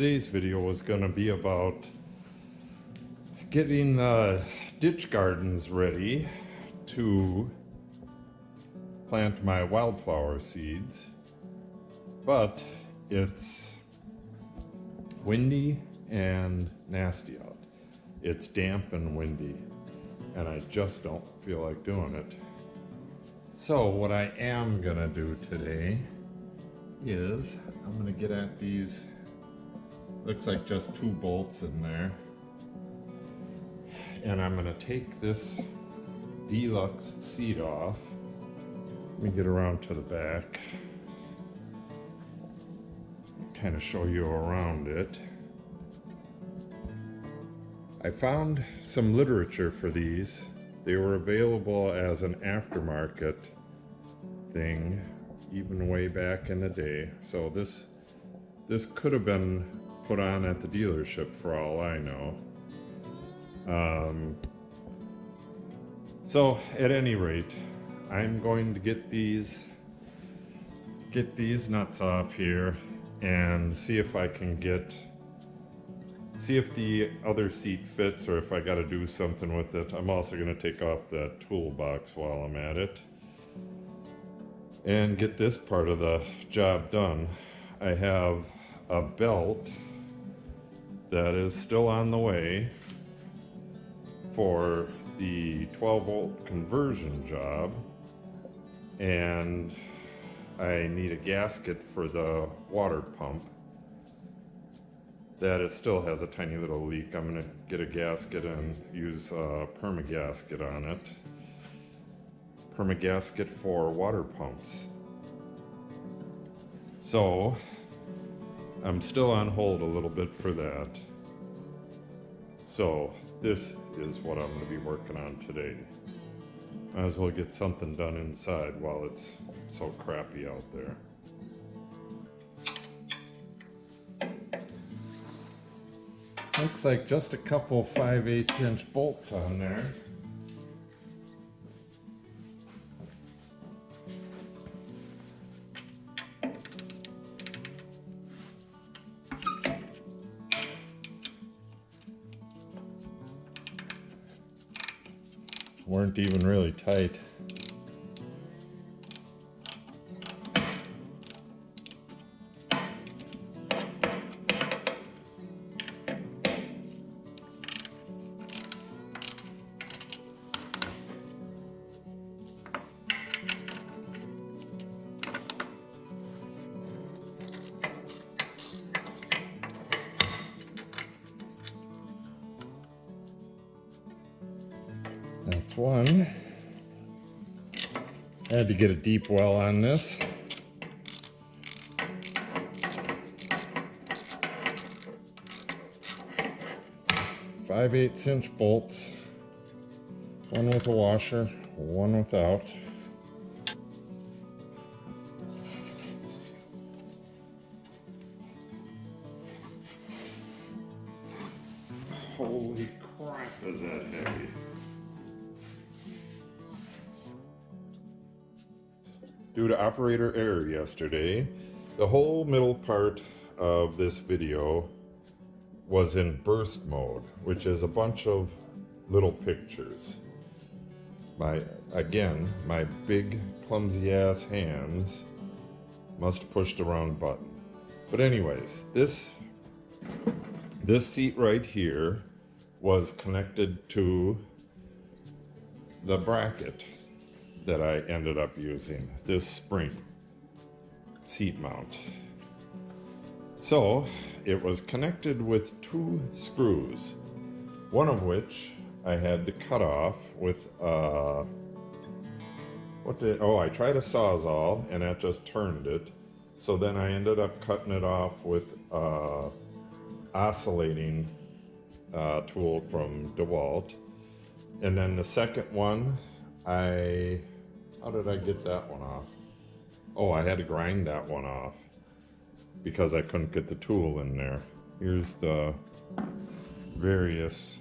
Today's video was going to be about getting the ditch gardens ready to plant my wildflower seeds, but it's windy and nasty out. It's damp and windy, and I just don't feel like doing it. So what I am gonna do today is I'm gonna get at these, looks like just 2 bolts in there, and I'm gonna take this deluxe seat off. Let me get around to the back, kind of show you around it. I found some literature for these. They were available as an aftermarket thing even way back in the day, so this could have been put on at the dealership for all I know. So at any rate, I'm going to get these nuts off here and see if I can see if the other seat fits, or if I got to do something with it. I'm also going to take off that toolbox while I'm at it and get this part of the job done. I have a belt that is still on the way for the 12-volt conversion job, and I need a gasket for the water pump that it still has a tiny little leak. I'm going to get a gasket and use a permagasket on it. Permagasket for water pumps. So I'm still on hold a little bit for that. So this is what I'm going to be working on today. Might as well get something done inside while it's so crappy out there. Looks like just a couple 5/8 inch bolts on there. Weren't even really tight. That's one. I had to get a deep well on this. Five-eighths inch bolts. One with a washer, one without. Holy crap, is that heavy. Due to operator error yesterday, the whole middle part of this video was in burst mode, which is a bunch of little pictures. Again, my big clumsy ass hands must have pushed the wrong button. But anyways, this seat right here was connected to the bracket that I ended up using, this spring seat mount. So it was connected with 2 screws, one of which I had to cut off with I tried a Sawzall and that just turned it. So then I ended up cutting it off with oscillating tool from DeWalt. And then the second one, how did I get that one off? Oh, I had to grind that one off because I couldn't get the tool in there. Here's the various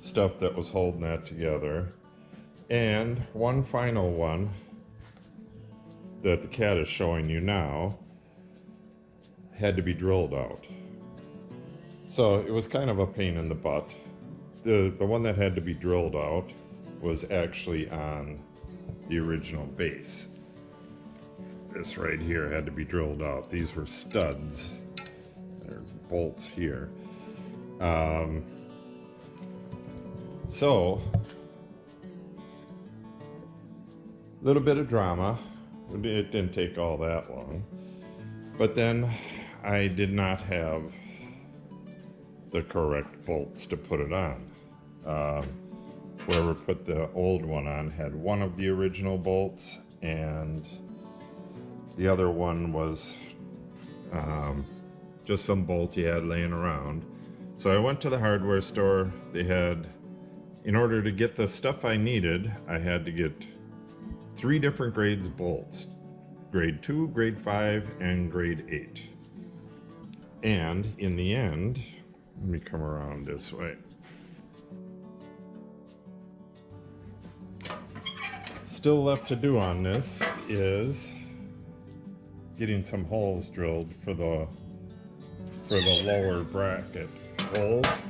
stuff that was holding that together. And one final one that the cat is showing you now had to be drilled out. So it was kind of a pain in the butt. The one that had to be drilled out was actually on the original base. This right here had to be drilled out. These were studs. There are bolts here. So, a little bit of drama. It didn't take all that long. But then I did not have the correct bolts to put it on. Whoever put the old one on had one of the original bolts, and the other one was just some bolt he had laying around. So I went to the hardware store. They had, in order to get the stuff I needed, I had to get 3 different grades bolts. Grade 2, grade 5, and grade 8. And in the end, let me come around this way. Still left to do on this is getting some holes drilled for the lower bracket holes.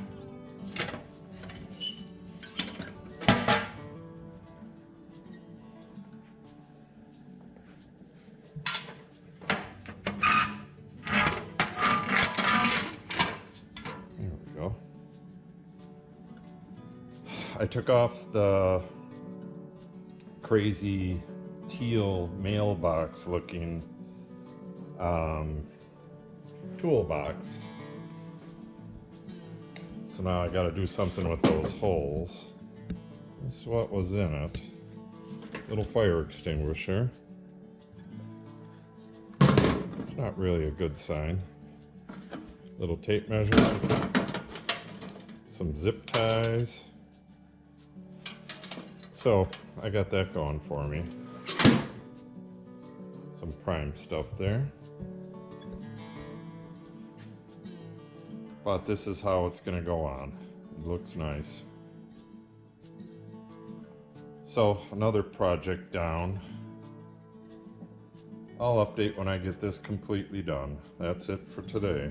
There we go. I took off the crazy teal mailbox looking toolbox. So now I got to do something with those holes. This is what was in it. Little fire extinguisher. It's not really a good sign. Little tape measure. Some zip ties. So I got that going for me. Some prime stuff there. But this is how it's going to go on. It looks nice. So another project down. I'll update when I get this completely done. That's it for today.